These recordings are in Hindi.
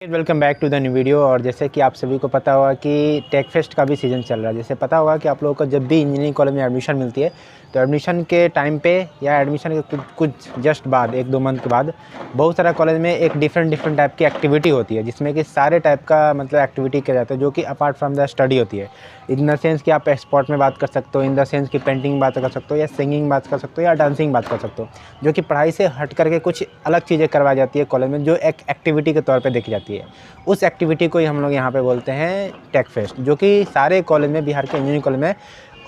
Welcome back to the new video. और जैसे कि आप सभी को पता होगा कि टेक फेस्ट का भी सीज़न चल रहा है। जैसे पता होगा कि आप लोगों को जब भी इंजीनियरिंग कॉलेज में एडमिशन मिलती है तो एडमिशन के टाइम पे या एडमिशन के कुछ जस्ट बाद 1-2 मंथ के बाद बहुत सारा कॉलेज में एक डिफरेंट टाइप की एक्टिविटी होती है, जिसमें कि सारे टाइप का मतलब एक्टिविटी किया जाता है जो कि अपार्ट फ्रॉम द स्टडी होती है। इन द सेंस कि आप स्पोर्ट में बात कर सकते हो, इन द सेंस कि पेंटिंग बात कर सकते हो, या सिंगिंग बात कर सकते हो, या डांसिंग बात कर सकते हो, जो कि पढ़ाई से हट करके कुछ अलग चीज़ें करवाई जाती है कॉलेज में, जो एक एक्टिविटी के तौर पे देखी जाती है। उस एक्टिविटी को ही हम लोग यहाँ पे बोलते हैं टेक फेस्ट, जो कि सारे कॉलेज में, बिहार के इंजीनियरिंग कॉलेज में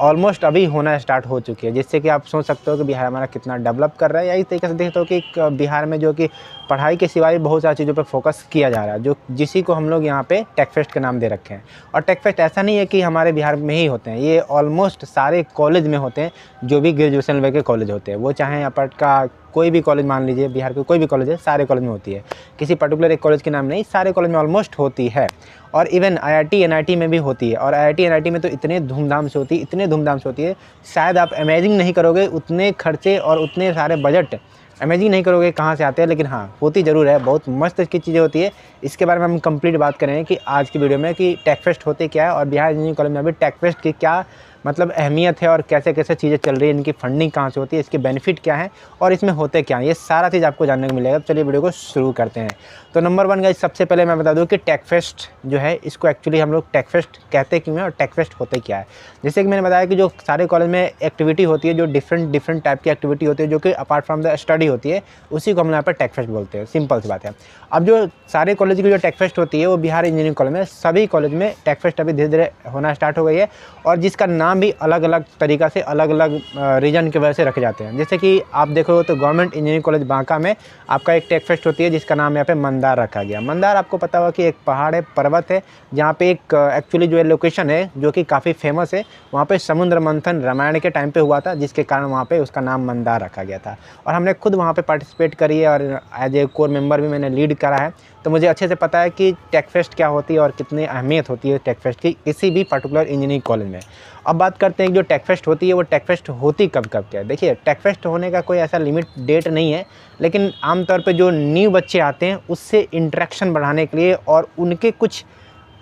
ऑलमोस्ट अभी होना स्टार्ट हो चुकी है। जिससे कि आप सोच सकते हो कि बिहार हमारा कितना डेवलप कर रहा है। यही तरीके से देखते हो कि बिहार में जो कि पढ़ाई के सिवाय बहुत सारी चीज़ों पे फोकस किया जा रहा है, जो जिसी को हम लोग यहाँ पे टेक फेस्ट का नाम दे रखे हैं। और टेक फेस्ट ऐसा नहीं है कि हमारे बिहार में ही होते हैं, ये ऑलमोस्ट सारे कॉलेज में होते हैं, जो भी ग्रेजुएशन लेवल के कॉलेज होते हैं। वो चाहे अपार्ट का कोई भी कॉलेज मान लीजिए, बिहार के कोई भी कॉलेज है, सारे कॉलेज में होती है। किसी पर्टिकुलर एक कॉलेज के नाम नहीं, सारे कॉलेज में ऑलमोस्ट होती है। और इवन आईआईटी एनआईटी में भी होती है। और आईआईटी एनआईटी में तो इतने धूमधाम से होती है, इतने धूमधाम से होती है, शायद आप इमेजिन नहीं करोगे उतने खर्चे और उतने सारे बजट इमेजिन नहीं करोगे कहाँ से आते हैं। लेकिन हाँ, होती ज़रूर है, बहुत मस्त की चीज़ें होती है। इसके बारे में हम कंप्लीट बात करेंगे कि आज की वीडियो में कि टेक फेस्ट होते क्या है, और बिहार इंजीनियरिंग कॉलेज में अभी टेक फेस्ट की क्या मतलब अहमियत है, और कैसे कैसे चीज़ें चल रही है, इनकी फंडिंग कहाँ से होती है, इसके बेनिफिट क्या है, और इसमें होते क्या है, ये सारा चीज़ आपको जानने को मिलेगा। चलिए वीडियो को शुरू करते हैं। तो नंबर 1 गाइस, सबसे पहले मैं बता दूं कि टेक फेस्ट जो है, इसको एक्चुअली हम लोग टेक फेस्ट कहते क्यों हैं और टेक फेस्ट होते क्या है। जैसे कि मैंने बताया कि जो सारे कॉलेज में एक्टिविटी होती है, जो डिफरेंट टाइप की एक्टिविटी होती है, जो कि अपार्ट फ्रॉम द स्टडी होती है, उसी को हम यहाँ पर टेक फेस्ट बोलते हैं। सिंपल सी बात है। अब जो सारे कॉलेज की जो टेक फेस्ट होती है, वो बिहार इंजीनियरिंग कॉलेज में, सभी कॉलेज में टेक फेस्ट अभी धीरे धीरे होना स्टार्ट हो गई है। और जिसका नाम भी अलग अलग तरीक़ा से अलग अलग रीजन की वजह से रखे जाते हैं। जैसे कि आप देखोगे तो गवर्नमेंट इंजीनियरिंग कॉलेज बांका में आपका एक टेक फेस्ट होती है, जिसका नाम यहाँ पे मंदार रखा गया। मंदार आपको पता होगा कि एक पहाड़ है, पर्वत है, जहाँ पे एक एक्चुअली जो लोकेशन है जो कि काफ़ी फेमस है, वहाँ पे समुद्र मंथन रामायण के टाइम पे हुआ था, जिसके कारण वहाँ पे उसका नाम मंदार रखा गया था। और हमने खुद वहाँ पे पार्टिसिपेट करी है, और एज ए कोर मेंबर भी मैंने लीड करा है। तो मुझे अच्छे से पता है कि टेक फेस्ट क्या होती है और कितनी अहमियत होती है टेक फेस्ट की किसी भी पर्टिकुलर इंजीनियरिंग कॉलेज में। अब बात करते हैं कि जो टेक फेस्ट होती है, वो टेक फेस्ट होती कब कब क्या है। देखिए, टेक फेस्ट होने का कोई ऐसा लिमिट डेट नहीं है, लेकिन आमतौर पे जो न्यू बच्चे आते हैं उससे इंटरेक्शन बढ़ाने के लिए, और उनके कुछ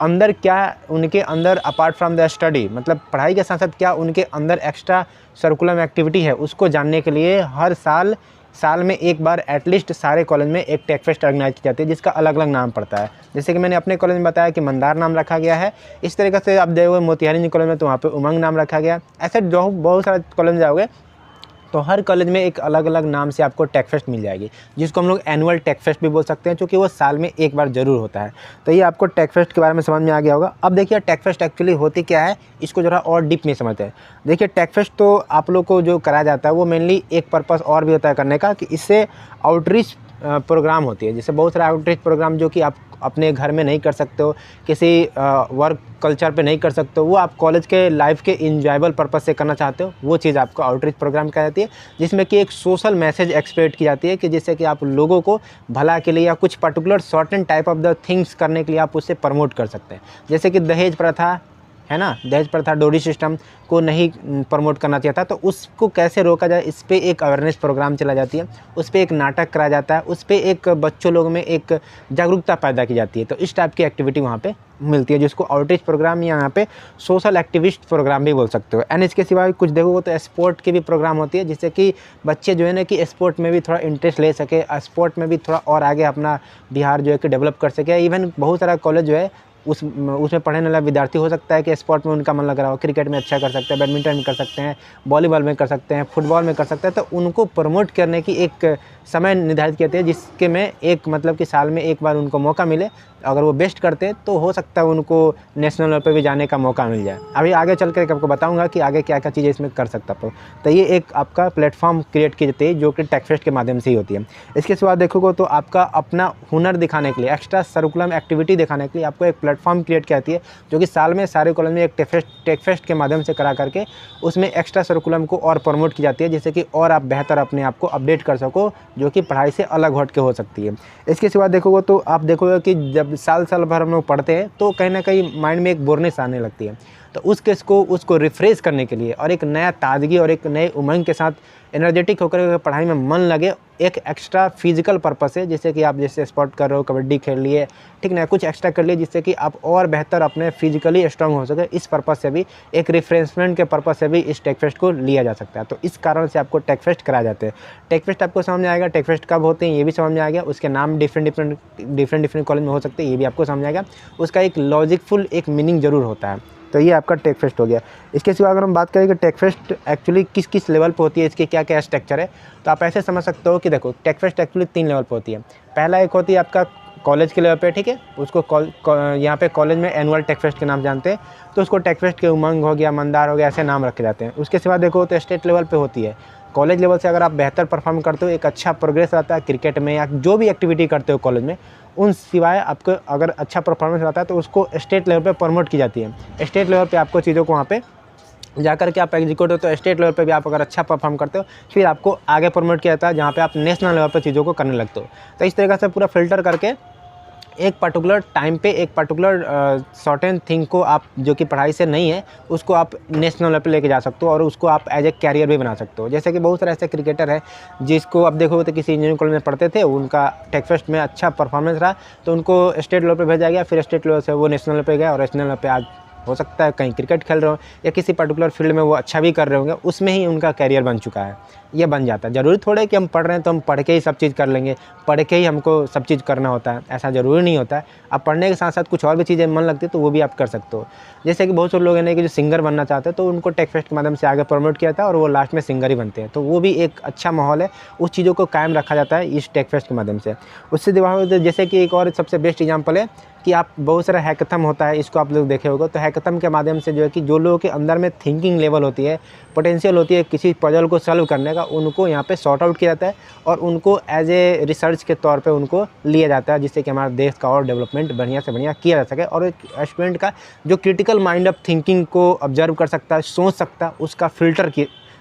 अंदर क्या, उनके अंदर अपार्ट फ्रॉम द स्टडी, मतलब पढ़ाई के साथ साथ क्या उनके अंदर एक्स्ट्रा सर्कुलर एक्टिविटी है, उसको जानने के लिए हर साल में एक बार एटलीस्ट सारे कॉलेज में एक टेक फेस्ट ऑर्गेनाइज की जाती है, जिसका अलग अलग नाम पड़ता है। जैसे कि मैंने अपने कॉलेज में बताया कि मंदार नाम रखा गया है। इस तरीके से आप देखोगे मोतिहारी इंजीनियरिंग कॉलेज में तो वहाँ पे उमंग नाम रखा गया। ऐसे जो बहुत सारे कॉलेज में जाओगे तो हर कॉलेज में एक अलग अलग नाम से आपको टेक फेस्ट मिल जाएगी, जिसको हम लोग एनुअल टेक फेस्ट भी बोल सकते हैं, क्योंकि वो साल में एक बार ज़रूर होता है। तो ये आपको टेक फेस्ट के बारे में समझ में आ गया होगा। अब देखिए, टेक फेस्ट एक्चुअली होती क्या है, इसको ज़रा और डीप में समझते हैं। देखिए, टेक फेस्ट तो आप लोग को जो कराया जाता है, वो मेनली एक पर्पस और भी होता है करने का, कि इससे आउटरीच प्रोग्राम होती है। जैसे बहुत सारे आउटरीच प्रोग्राम जो कि आप अपने घर में नहीं कर सकते हो, किसी वर्क कल्चर पे नहीं कर सकते हो, वो आप कॉलेज के लाइफ के इंजॉयबल पर्पस से करना चाहते हो, वो चीज़ आपको आउटरीच प्रोग्राम कहा जाती है। जिसमें कि एक सोशल मैसेज एक्सपेक्ट की जाती है, कि जिससे कि आप लोगों को भला के लिए या कुछ particular certain type of the things करने के लिए आप उससे प्रमोट कर सकते हैं। जैसे कि दहेज प्रथा है ना, दहेज प्रथा, डोरी सिस्टम को नहीं प्रमोट करना चाहिए था, तो उसको कैसे रोका जाए, इस पे एक अवेयरनेस प्रोग्राम चला जाती है, उस पे एक नाटक कराया जाता है, उस पे एक बच्चों लोगों में एक जागरूकता पैदा की जाती है। तो इस टाइप की एक्टिविटी वहाँ पे मिलती है, जिसको आउटरीच प्रोग्राम या यहाँ पे सोशल एक्टिविस्ट प्रोग्राम भी बोल सकते हो। एंड इसके सिवा कुछ देखोगे तो स्पोर्ट की भी प्रोग्राम होती है, जिससे कि बच्चे जो है ना कि स्पोर्ट में भी थोड़ा इंटरेस्ट ले सके, स्पोर्ट में भी थोड़ा और आगे अपना बिहार जो है कि डेवलप कर सके। इवन बहुत सारा कॉलेज जो है उसमें पढ़ने वाला विद्यार्थी हो सकता है कि स्पोर्ट में उनका मन लग रहा हो, क्रिकेट में अच्छा कर सकते हैं, बैडमिंटन में कर सकते हैं, वॉलीबॉल में कर सकते हैं, फुटबॉल में कर सकते हैं। तो उनको प्रमोट करने की एक समय निर्धारित किए थे, जिसके में एक मतलब कि साल में एक बार उनको मौका मिले। अगर वो बेस्ट करते हैं तो हो सकता है उनको नेशनल लेवल पे भी जाने का मौका मिल जाए। अभी आगे चल कर आपको बताऊंगा कि आगे क्या क्या चीज़ें इसमें कर सकता हो। तो ये एक आपका प्लेटफॉर्म क्रिएट की जाती है, जो कि टेक फेस्ट के माध्यम से ही होती है। इसके सिवा देखोगे तो आपका अपना हुनर दिखाने के लिए, एक्स्ट्रा सर्कुलम एक्टिविटी दिखाने के लिए आपको एक प्लेटफॉर्म क्रिएट की जाती है, जो कि साल में सारे कॉलेज में एक टेक फेस्ट के माध्यम से करा करके उसमें एक्स्ट्रा सर्कुलम को और प्रमोट की जाती है, जिससे कि और आप बेहतर अपने आप को अपडेट कर सको, जो कि पढ़ाई से अलग हट के हो सकती है। इसके सिवा देखोगे तो आप देखोगे कि जब साल भर हम लोग पढ़ते हैं तो कहीं ना कहीं माइंड में एक बोरनेस आने लगती है। तो उस केस को उसको रिफ्रेश करने के लिए और एक नया ताजगी और एक नए उमंग के साथ एनर्जेटिक होकर पढ़ाई में मन लगे, एक एक्स्ट्रा फिजिकल पर्पस है, जैसे कि आप जैसे स्पोर्ट कर रहे हो, कबड्डी खेल लिए, ठीक ना, कुछ एक्स्ट्रा कर लिए जिससे कि आप और बेहतर अपने फिजिकली स्ट्रांग हो सके, इस पर्पस से भी, एक रिफ्रेशमेंट के पर्पस से भी इस टेक फेस्ट को लिया जा सकता है। तो इस कारण से आपको टेक फेस्ट कराए जाते हैं। टेक फेस्ट आपको समझ में आएगा, टेक फेस्ट कब होते हैं ये भी समझ में आ गया, उसके नाम डिफरेंट कॉलेज में हो सकते हैं ये भी आपको समझ आएगा, उसका एक लॉजिकफुल एक मीनिंग जरूर होता है। तो ये आपका टेक फेस्ट हो गया। इसके सिवा अगर हम बात करें कि टेक फेस्ट एक्चुअली किस किस लेवल पे होती है, इसके क्या क्या स्ट्रक्चर है, तो आप ऐसे समझ सकते हो कि देखो टेक फेस्ट एक्चुअली 3 लेवल पे होती है। पहला एक होती है आपका कॉलेज के लेवल पे, ठीक है, उसको यहाँ पे कॉलेज में एनुअल टेक फेस्ट के नाम जानते हैं, तो उसको टेक फेस्ट के उमंग हो गया, मंदार हो गया, ऐसे नाम रखे जाते हैं। उसके सिवा देखो तो स्टेट लेवल पे होती है। कॉलेज लेवल से अगर आप बेहतर परफॉर्म करते हो, एक अच्छा प्रोग्रेस आता है क्रिकेट में या जो भी एक्टिविटी करते हो कॉलेज में, उन सिवाय आपको अगर अच्छा परफॉर्मेंस आता है तो उसको स्टेट लेवल पे प्रमोट की जाती है। स्टेट लेवल पे आपको चीज़ों को वहाँ पे जाकर के आप एग्जीक्यूट हो, तो स्टेट लेवल पे भी आप अगर अच्छा परफॉर्म करते हो फिर आपको आगे प्रमोट किया जाता है, जहाँ पे आप नेशनल लेवल पे चीज़ों को करने लगते हो। तो इस तरीके से पूरा फिल्टर करके एक पर्टिकुलर टाइम पे एक पर्टिकुलर सर्टेन थिंग को आप जो कि पढ़ाई से नहीं है उसको आप नेशनल लेवल पे लेके जा सकते हो और उसको आप एज ए कैरियर भी बना सकते हो। जैसे कि बहुत सारे ऐसे क्रिकेटर हैं जिसको आप देखोगे तो किसी इंजीनियरिंग कॉलेज में पढ़ते थे, उनका टेक फेस्ट में अच्छा परफॉर्मेंस रहा तो उनको स्टेट लेवल पे भेजा गया, फिर स्टेट लेवल से वो नेशनल लेवल पे गया और नेशनल लेवल पे आज हो सकता है कहीं क्रिकेट खेल रहे हो या किसी पर्टिकुलर फील्ड में वो अच्छा भी कर रहे होंगे, उसमें ही उनका कैरियर बन चुका है, ये बन जाता है। ज़रूरी थोड़ा है कि हम पढ़ रहे हैं तो हम पढ़ के ही सब चीज़ कर लेंगे, पढ़ के ही हमको सब चीज़ करना होता है, ऐसा ज़रूरी नहीं होता है। आप पढ़ने के साथ साथ कुछ और भी चीज़ें मन लगती है तो वो भी आप कर सकते हो। जैसे कि बहुत सारे लोग हैं कि जो सिंगर बनना चाहते हैं तो उनको टेक फेस्ट के माध्यम से आगे प्रमोट किया जाता है और वो लास्ट में सिंगर ही बनते हैं, तो वो भी एक अच्छा माहौल है, उस चीज़ों को कायम रखा जाता है इस टेक फेस्ट के माध्यम से। उससे दिमाग जैसे कि एक और सबसे बेस्ट एग्जाम्पल है कि आप बहुत सारा हैकाथन होता है, इसको आप लोग देखे होगा, तो हैकाथन के माध्यम से जो है कि जो लोगों के अंदर में थिंकिंग लेवल होती है, पोटेंशियल होती है किसी पजल को सॉल्व करने का, उनको यहाँ पे सॉर्ट आउट किया जाता है और उनको एज ए रिसर्च के तौर पे उनको लिया जाता है, जिससे कि हमारे देश का और डेवलपमेंट बढ़िया से बढ़िया किया जा सके और एक स्टूडेंट का जो क्रिटिकल माइंड ऑफ थिंकिंग को ऑब्जर्व कर सकता है, सोच सकता है, उसका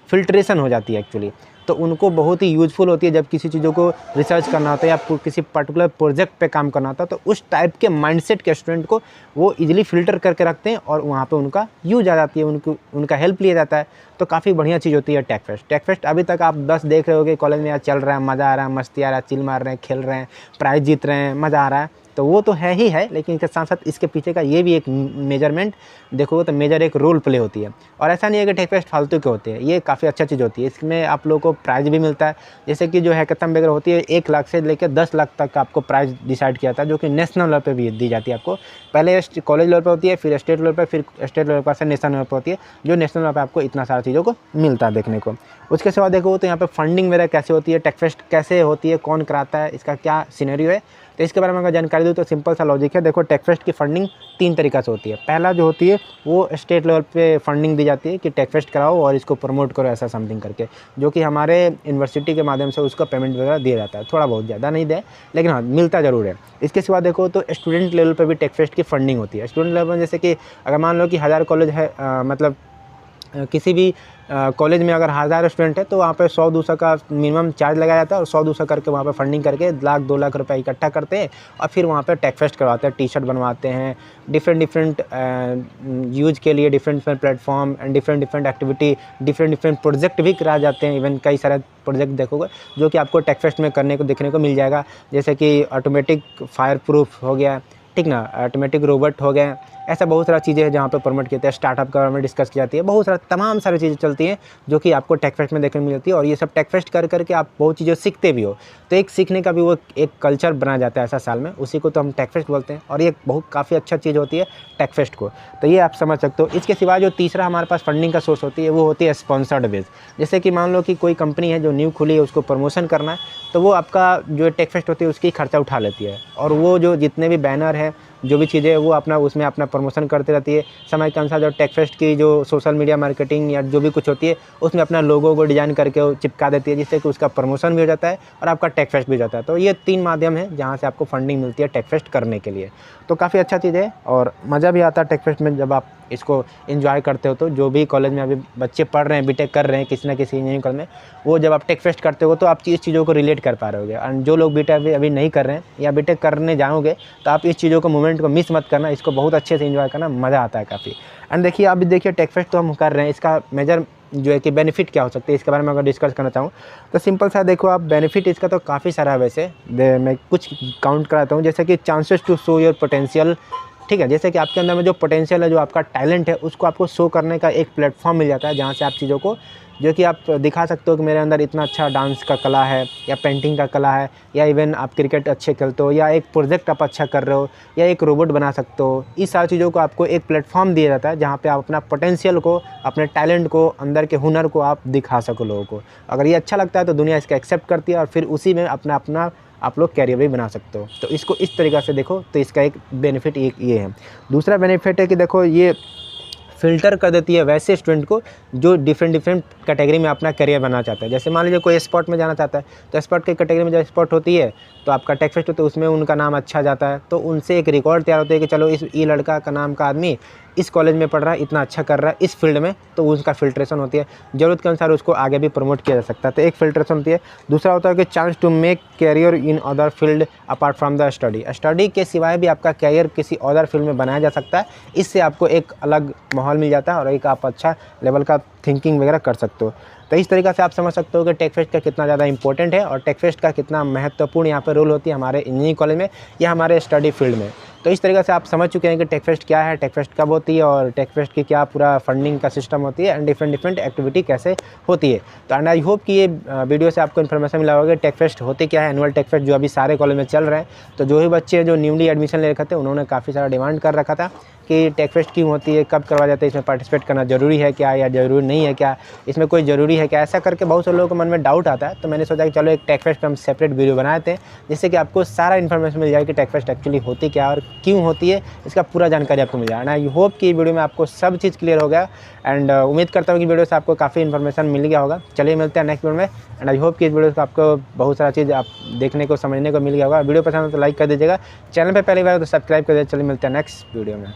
फिल्ट्रेशन हो जाती है एक्चुअली। तो उनको बहुत ही यूज़फुल होती है जब किसी चीज़ों को रिसर्च करना होता है या किसी पर्टिकुलर प्रोजेक्ट पे काम करना होता है, तो उस टाइप के माइंडसेट के स्टूडेंट को वो इजीली फ़िल्टर करके रखते हैं और वहाँ पे उनका यूज आ जाती है, उनका हेल्प लिया जाता है। तो काफ़ी बढ़िया चीज़ होती है टेक फेस्ट। टेक फेस्ट अभी तक आप बस देख रहे होगे कॉलेज में यार चल रहा है, मज़ा आ रहा है, मस्ती आ रहा है, चिल मार रहे हैं, खेल रहे हैं, प्राइज़ जीत रहे हैं, मज़ा आ रहा है, तो वो तो है ही है, लेकिन इसके साथ साथ इसके पीछे का ये भी एक मेजरमेंट देखोगे तो मेजर एक रोल प्ले होती है। और ऐसा नहीं है कि टेक फेस्ट फालतू के होते हैं, ये काफ़ी अच्छा चीज़ होती है, इसमें आप लोगों को प्राइज़ भी मिलता है। जैसे कि जो हैकाथन वगैरह होती है 1 लाख से लेकर 10 लाख तक आपको प्राइज़ डिसाइड किया जाता है, जो कि नेशनल लेवल पे भी दी जाती है आपको। पहले कॉलेज लेवल पे होती है, फिर स्टेट लेवल पे, फिर स्टेट लेवल पर से नेशनल लेवल पे होती है, जो नेशनल लेवल पे आपको इतना सारा चीज़ों को मिलता है देखने को। उसके सिवा देखो तो यहाँ पे फंडिंग वगैरह कैसे होती है, टेक फेस्ट कैसे होती है, कौन कराता है, इसका क्या सिनेरियो है, तो इसके बारे में अगर जानकारी दूँ तो सिंपल सा लॉजिक है। देखो टेक फेस्ट की फंडिंग 3 तरीक़ा से होती है। पहला जो होती है वो स्टेट लेवल पे फंडिंग दी जाती है कि टेक फेस्ट कराओ और इसको प्रमोट करो, ऐसा समथिंग करके, जो कि हमारे यूनिवर्सिटी के माध्यम से उसको पेमेंट वगैरह दिया जाता है, थोड़ा बहुत, ज़्यादा नहीं दे लेकिन हाँ मिलता ज़रूर है। इसके सिवा देखो तो स्टूडेंट लेवल पर भी टेक फेस्ट की फंडिंग होती है। स्टूडेंट लेवल में जैसे कि अगर मान लो कि 1000 कॉलेज है, मतलब किसी भी कॉलेज में अगर 1000 स्टूडेंट है तो वहाँ पे 100-200 का मिनिमम चार्ज लगाया जाता है और 100-200 करके वहाँ पे फंडिंग करके 1-2 लाख रुपए इकट्ठा करते हैं और फिर वहाँ पे टेक फेस्ट करवाते हैं, टी शर्ट बनवाते हैं, डिफरेंट यूज के लिए different platform and different activity, different project भी कराए जाते हैं। इवन कई सारे प्रोजेक्ट देखोगे जो कि आपको टेक फेस्ट में करने को देखने को मिल जाएगा, जैसे कि ऑटोमेटिक फायर प्रूफ हो गया, ठीक ना, ऑटोमेटिक रोबोट हो गए, ऐसा बहुत सारा चीज़ें हैं जहाँ पे प्रमोट किया जाता है। स्टार्टअप के बारे में डिस्कस की जाती है, बहुत सारा तमाम सारी चीज़ें चलती हैं जो कि आपको टेक फेस्ट में देखने को मिलती है और ये सब टेक फेस्ट कर करके आप बहुत चीज़ें सीखते भी हो। तो एक सीखने का भी वो एक कल्चर बनाया जाता है ऐसा साल में, उसी को तो हम टेक फेस्ट बोलते हैं और ये बहुत काफ़ी अच्छा चीज़ होती है टेक फेस्ट को, तो ये आप समझ सकते हो। इसके सिवा जो तीसरा हमारे पास फंडिंग का सोर्स होती है वो होती है स्पॉन्सर्ड बेस। जैसे कि मान लो कि कोई कंपनी है जो न्यू खुली है, उसको प्रमोशन करना है, तो वो आपका जो टेक फेस्ट होती है उसकी खर्चा उठा लेती है और वो जो जितने भी बैनर है, जो भी चीज़ें वो अपना उसमें अपना प्रमोशन करती रहती है। समय के अनुसार जो टेक फेस्ट की जो सोशल मीडिया मार्केटिंग या जो भी कुछ होती है उसमें अपना लोगो को डिज़ाइन करके वो चिपका देती है, जिससे कि उसका प्रमोशन भी हो जाता है और आपका टेक फेस्ट भी हो जाता है। तो ये 3 माध्यम है जहाँ से आपको फंडिंग मिलती है टेक फेस्ट करने के लिए। तो काफ़ी अच्छा चीज़ है और मज़ा भी आता है टेक फेस्ट में जब आप इसको एंजॉय करते हो। तो जो भी कॉलेज में अभी बच्चे पढ़ रहे हैं, बीटेक कर रहे हैं किसी ना किसी इंजीनियरिंग कॉलेज में, वो जब आप टेक फेस्ट करते हो तो आप इस चीज़ों को रिलेट कर पा रहे होगे। और जो लोग बीटेक अभी नहीं कर रहे हैं या बीटेक करने जाओगे तो आप इस चीज़ों को मोमेंट को मिस मत करना, इसको बहुत अच्छे से एंजॉय करना, मज़ा आता है काफ़ी। एंड देखिए आप भी देखिए टेक फेस्ट तो हम कर रहे हैं, इसका मेजर जो है कि बेनिफिट क्या हो सकते हैं, इसके बारे में अगर डिस्कस करना चाहूँ तो सिंपल सा देखो आप, बेनिफिट इसका तो काफ़ी सारा है वैसे। मैं कुछ काउंट कराता हूँ, जैसे कि chances to show your potential, ठीक है, जैसे कि आपके अंदर में जो पोटेंशियल है, जो आपका टैलेंट है, उसको आपको शो करने का एक प्लेटफॉर्म मिल जाता है, जहाँ से आप चीज़ों को जो कि आप दिखा सकते हो कि मेरे अंदर इतना अच्छा डांस का कला है, या पेंटिंग का कला है, या इवन आप क्रिकेट अच्छे खेलते हो, या एक प्रोजेक्ट आप अच्छा कर रहे हो, या एक रोबोट बना सकते हो। इस सारी चीज़ों को आपको एक प्लेटफॉर्म दिया जाता है, जहाँ पे आप अपना पोटेंशियल को, अपने टैलेंट को, अंदर के हुनर को आप दिखा सको लोगों को। अगर ये अच्छा लगता है तो दुनिया इसका एक्सेप्ट करती है, और फिर उसी में अपना अपना आप लोग कैरियर भी बना सकते हो। तो इसको इस तरीक़ा से देखो, तो इसका एक बेनिफिट एक ये है। दूसरा बेनिफिट है कि देखो, ये फ़िल्टर कर देती है वैसे स्टूडेंट को जो डिफरेंट कैटेगरी में अपना करियर बनाना चाहता है। जैसे मान लीजिए कोई स्पोर्ट में जाना चाहता है, तो स्पोर्ट की कैटेगरी में जब स्पोर्ट होती है तो आपका टेकफेस्ट होता है, उसमें उनका नाम अच्छा जाता है, तो उनसे एक रिकॉर्ड तैयार होता है कि चलो ये लड़का का नाम का आदमी इस कॉलेज में पढ़ रहा है, इतना अच्छा कर रहा है इस फील्ड में, तो उसका फ़िल्ट्रेशन होती है, ज़रूरत के अनुसार उसको आगे भी प्रमोट किया जा सकता है। तो एक फ़िल्ट्रेशन होती है। दूसरा होता है कि chance to make career in other field apart from the study. Study के सिवाय भी आपका कैरियर किसी अदर फील्ड में बनाया जा सकता है। इससे आपको एक अलग माहौल मिल जाता है, और एक आप अच्छा लेवल का थिंकिंग वगैरह कर सकते हो। तो इस तरीक़े से आप समझ सकते हो कि टेकफेस्ट का कितना ज़्यादा इंपॉर्टेंट है, और टेकफेस्ट का कितना महत्वपूर्ण यहाँ पर रोल होती है हमारे इंजीनियरिंग कॉलेज में या हमारे स्टडी फील्ड में। तो इस तरीक़े से आप समझ चुके हैं कि टेकफेस्ट क्या है, टेकफेस्ट कब होती है, और टेकफेस्ट की क्या पूरा फंडिंग का सिस्टम होती है, एंड डिफरेंट एक्टिविटी कैसे होती है। तो एंड आई होप कि ये वीडियो से आपको इन्फॉर्मेशन मिला होगा कि टेकफेस्ट होते क्या है, एनुअल टेकफेस्ट जो अभी सारे कॉलेज में चल रहे हैं। तो जो ही बच्चे जो न्यूली एडमिशन ले रखे थे, उन्होंने काफ़ी सारा डिमांड कर रखा था कि टेकफेस्ट क्यों होती है, कब करवाया जाता है, इसमें पार्टिसिपेट करना ज़रूरी है क्या, या ज़रूरी नहीं है क्या, इसमें कोई ज़रूरी है क्या, ऐसा करके बहुत से लोगों के मन में डाउट आता है। तो मैंने सोचा कि चलो एक टेकफेस्ट पर हम सेपरेट वीडियो बनाए थे, जिससे कि आपको सारा इन्फॉर्मेशन मिल जाए कि टेकफेस्ट एक्चुअली होती क्या और क्यों होती है, इसका पूरा जानकारी आपको मिल जाए। एंड आई होप कि वीडियो में आपको सब चीज़ क्लियर हो गया, एंड उम्मीद करता हूँ कि वीडियो से आपको काफ़ी इन्फॉर्मेशन मिल गया होगा। चलिए मिलते हैं नेक्स्ट वीडियो में, एंड आई होप कि इस वीडियो से आपको बहुत सारा चीज़ आप देखने को, समझने को मिल गया होगा। वीडियो पसंद हो तो लाइक कर दीजिएगा, चैनल पर पहली बार तो सब्सक्राइब कर दीजिए। चलिए मिलते हैं नेक्स्ट वीडियो में।